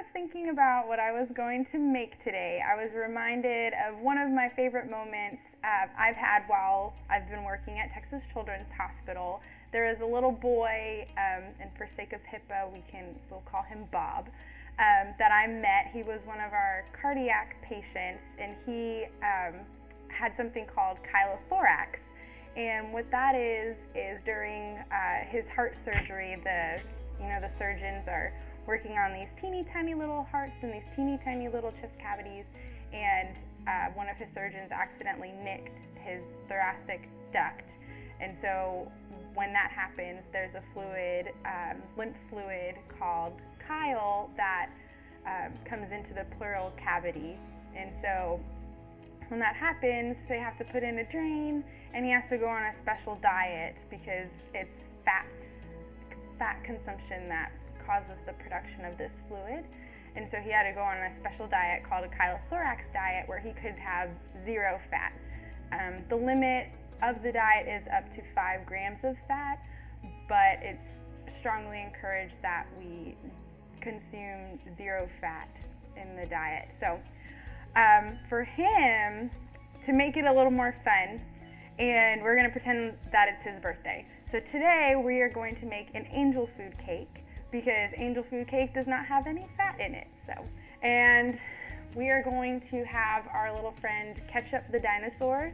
was thinking about what I was going to make today, I was reminded of one of my favorite moments I've had while I've been working at Texas Children's Hospital. There is a little boy, and for sake of HIPAA, we'll call him Bob, that I met. He was one of our cardiac patients, and he had something called chylothorax. And what that is during his heart surgery, the surgeons are working on these teeny tiny little hearts and these teeny tiny little chest cavities, and one of his surgeons accidentally nicked his thoracic duct. And so when that happens, there's a fluid, lymph fluid called chyle that comes into the pleural cavity. And so when that happens, they have to put in a drain, and he has to go on a special diet because it's fat consumption that causes the production of this fluid. And so he had to go on a special diet called a chylothorax diet where he could have 0 fat. The limit of the diet is up to 5 grams of fat, but it's strongly encouraged that we consume 0 fat in the diet. So for him, to make it a little more fun, and we're going to pretend that it's his birthday. So today we are going to make an angel food cake, because angel food cake does not have any fat in it. And we are going to have our little friend Ketchup the dinosaur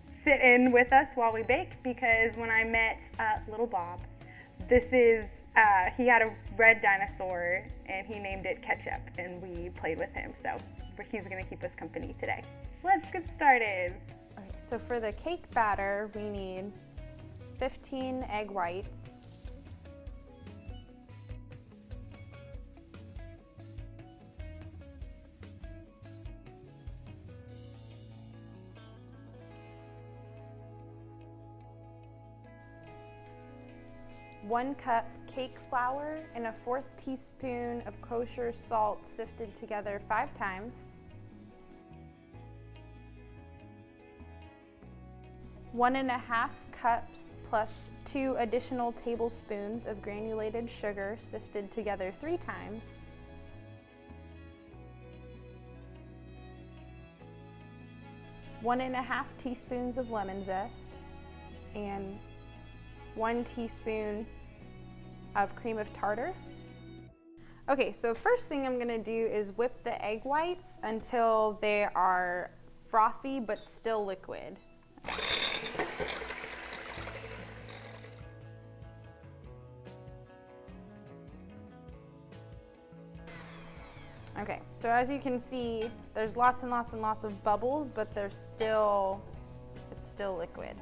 sit in with us while we bake, because when I met little Bob, he had a red dinosaur and he named it Ketchup, and we played with him, so he's going to keep us company today. Let's get started. Okay, so for the cake batter, we need 15 egg whites, 1 cup cake flour, and a 1/4 teaspoon of kosher salt sifted together 5 times, 1½ cups plus 2 additional tablespoons of granulated sugar sifted together 3 times, 1½ teaspoons of lemon zest, and 1 teaspoon of cream of tartar. Okay, so first thing I'm gonna do is whip the egg whites until they are frothy but still liquid. Okay, so as you can see, there's lots and lots and lots of bubbles, but it's still liquid.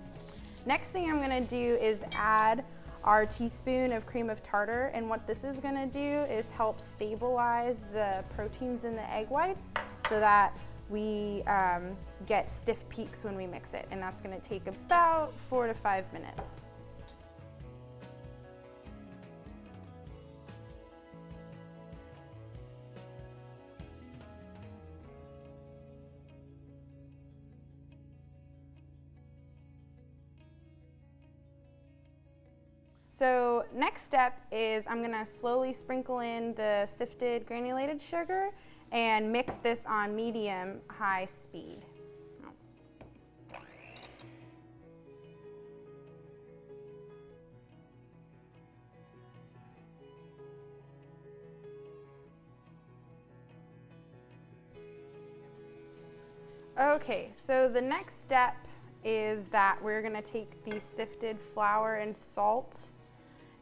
Next thing I'm gonna do is add our teaspoon of cream of tartar, and what this is gonna do is help stabilize the proteins in the egg whites so that we get stiff peaks when we mix it, and that's gonna take about 4 to 5 minutes. So next step is I'm gonna slowly sprinkle in the sifted granulated sugar and mix this on medium-high speed. Okay, so the next step is that we're gonna take the sifted flour and salt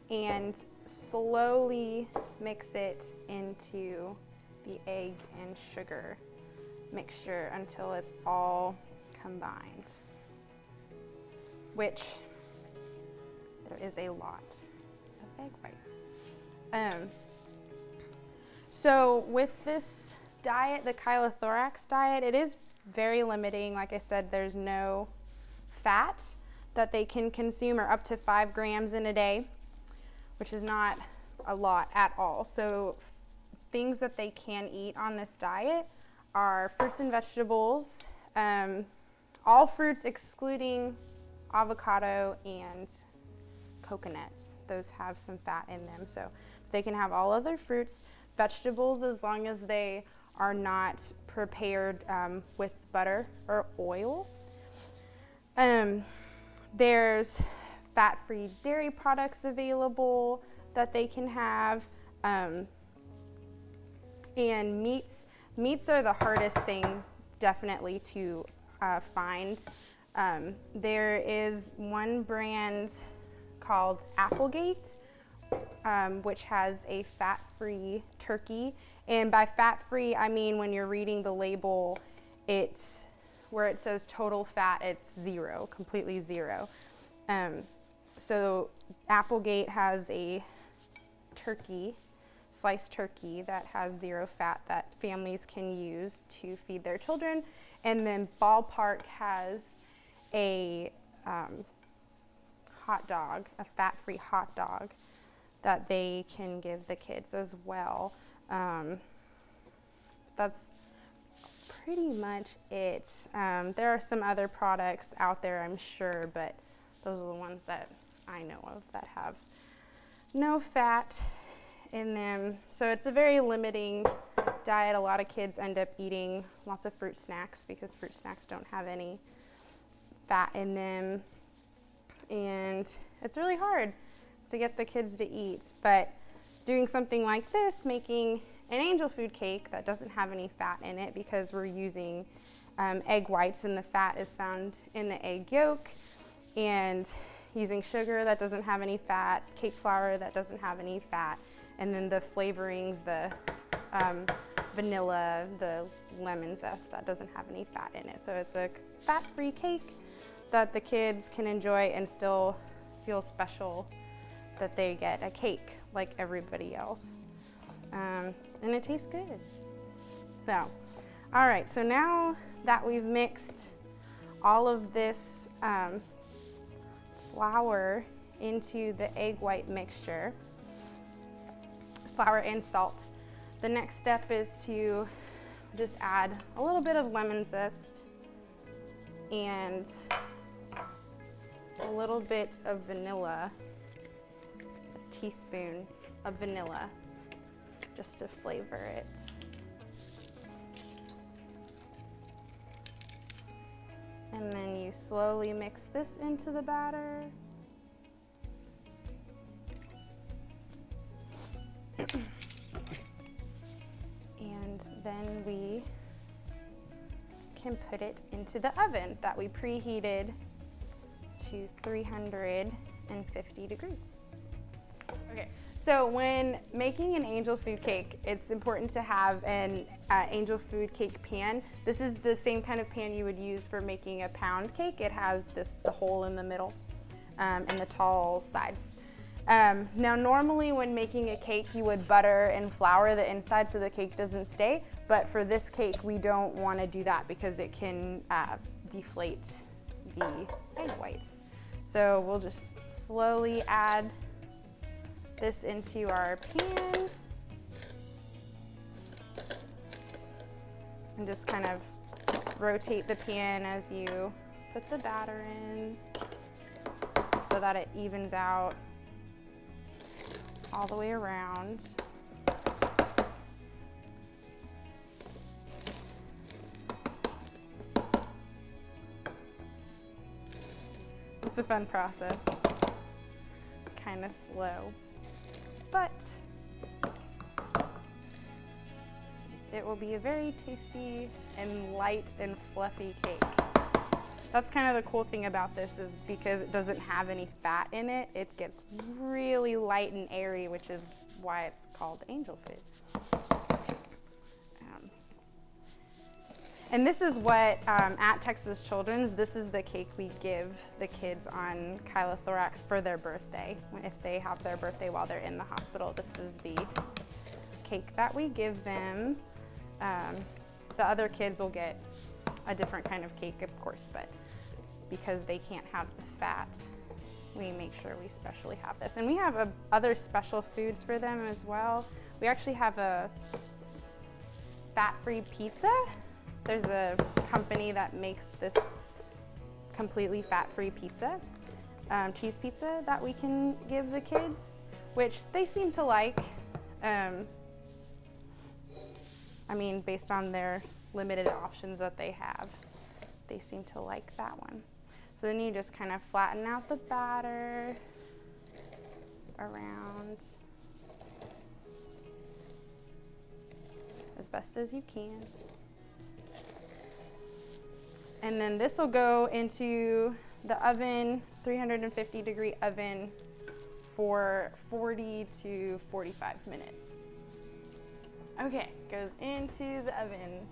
and slowly mix it into the egg and sugar mixture until it's all combined, which there is a lot of egg whites. So with this diet, the chylothorax diet, it is very limiting. Like I said, there's no fat that they can consume, or up to 5 grams in a day, which is not a lot at all. So things that they can eat on this diet are fruits and vegetables, all fruits excluding avocado and coconuts. Those have some fat in them. So they can have all other fruits, vegetables, as long as they are not prepared with butter or oil. There's fat-free dairy products available that they can have. And meats are the hardest thing definitely to find. There is one brand called Applegate, which has a fat-free turkey. And by fat-free, I mean when you're reading the label, it's where it says total fat, it's zero, completely zero. So Applegate has a turkey, sliced turkey that has zero fat that families can use to feed their children. And then Ballpark has a hot dog, a fat-free hot dog that they can give the kids as well. That's pretty much it. There are some other products out there, I'm sure, but those are the ones that I know of that have no fat in them. So it's a very limiting diet. A lot of kids end up eating lots of fruit snacks because fruit snacks don't have any fat in them. And it's really hard to get the kids to eat. But doing something like this, making an angel food cake that doesn't have any fat in it because we're using egg whites and the fat is found in the egg yolk, and using sugar that doesn't have any fat, cake flour that doesn't have any fat, and then the flavorings, the vanilla, the lemon zest that doesn't have any fat in it. So it's a fat-free cake that the kids can enjoy and still feel special that they get a cake like everybody else. And it tastes good. So, all right, so now that we've mixed all of this flour into the egg white mixture, flour and salt, the next step is to just add a little bit of lemon zest and a little bit of vanilla, a teaspoon of vanilla, just to flavor it. And then you slowly mix this into the batter. And then we can put it into the oven that we preheated to 350 degrees. Okay, so when making an angel food cake, it's important to have an angel food cake pan. This is the same kind of pan you would use for making a pound cake. It has the hole in the middle and the tall sides. Now normally when making a cake you would butter and flour the inside so the cake doesn't stay, but for this cake we don't want to do that because it can deflate the egg whites. So we'll just slowly add this into our pan and just kind of rotate the pan as you put the batter in so that it evens out all the way around. It's a fun process, kind of slow, but it will be a very tasty and light and fluffy cake. That's kind of the cool thing about this is because it doesn't have any fat in it, it gets really light and airy, which is why it's called angel food. And this is what, at Texas Children's, this is the cake we give the kids on chylothorax for their birthday. If they have their birthday while they're in the hospital, this is the cake that we give them. The other kids will get a different kind of cake, of course, but because they can't have the fat, we make sure we specially have this. And we have other special foods for them as well. We actually have a fat-free pizza. There's a company that makes this completely fat-free pizza, cheese pizza that we can give the kids, which they seem to like. I mean, based on their limited options that they have, they seem to like that one. So then you just kind of flatten out the batter around as best as you can. And then this will go into the oven, 350-degree oven, for 40 to 45 minutes. Okay, goes into the oven.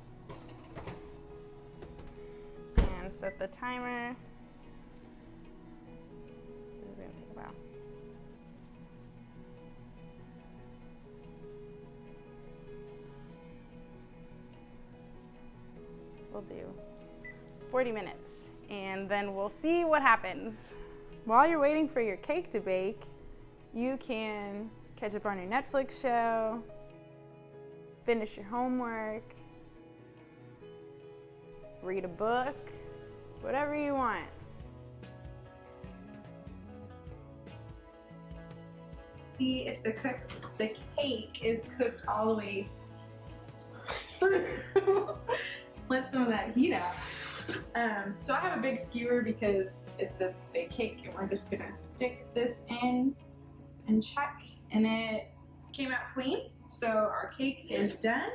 And set the timer. This is gonna take a while. We'll do 40 minutes, and then we'll see what happens. While you're waiting for your cake to bake, you can catch up on your Netflix show, finish your homework, read a book, whatever you want. See if the cake is cooked all the way through. Let some of that heat out. So I have a big skewer because it's a big cake, and we're just gonna stick this in and check, and it came out clean. So our cake is done,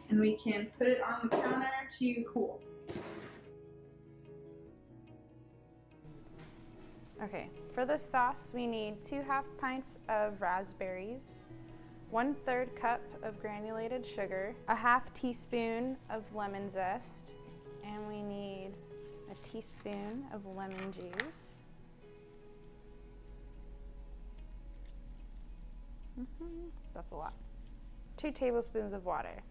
and we can put it on the counter to cool. Okay, for the sauce, we need 2½ pints of raspberries, 1/3 cup of granulated sugar, a ½ teaspoon of lemon zest, and we need a teaspoon of lemon juice. That's a lot. 2 tablespoons of water.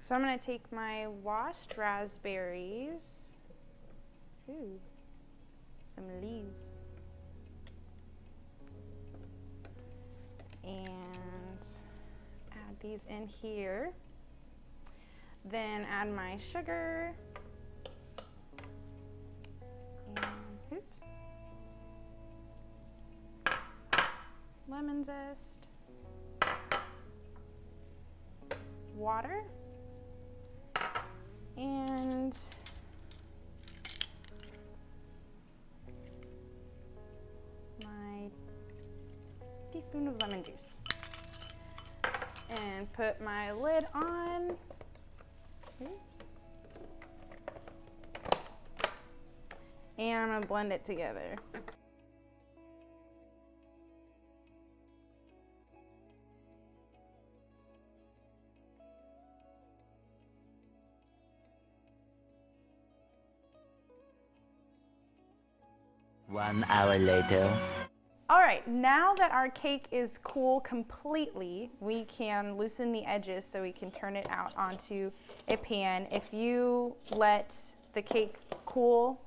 So I'm going to take my washed raspberries. Ooh, some leaves. And add these in here. Then add my sugar. And oops. Lemon zest. Water. And my teaspoon of lemon juice. And put my lid on. Oops. And I'm gonna blend it together. One hour later. All right, now that our cake is cool completely, we can loosen the edges so we can turn it out onto a pan. If you let the cake cool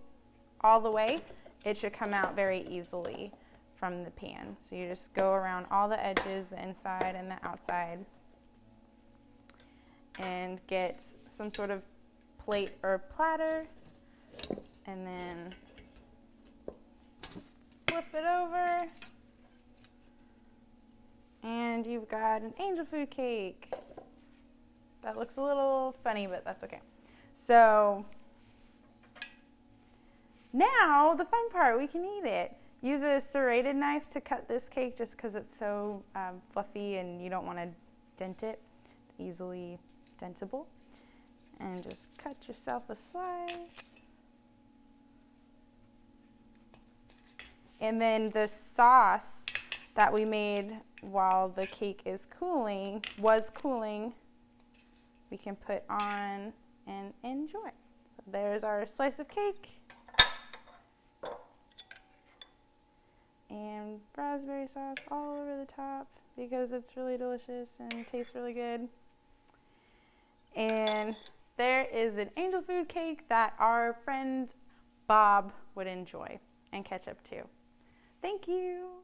all the way, it should come out very easily from the pan. So you just go around all the edges, the inside and the outside, and get some sort of plate or platter, and then flip it over, and you've got an angel food cake. That looks a little funny, but that's okay. So now the fun part, we can eat it. Use a serrated knife to cut this cake just because it's so fluffy and you don't want to dent it. It's easily dentable. And just cut yourself a slice. And then the sauce that we made while the cake was cooling, we can put on and enjoy. So there's our slice of cake. And raspberry sauce all over the top because it's really delicious and tastes really good. And there is an angel food cake that our friend Bob would enjoy, and ketchup too. Thank you.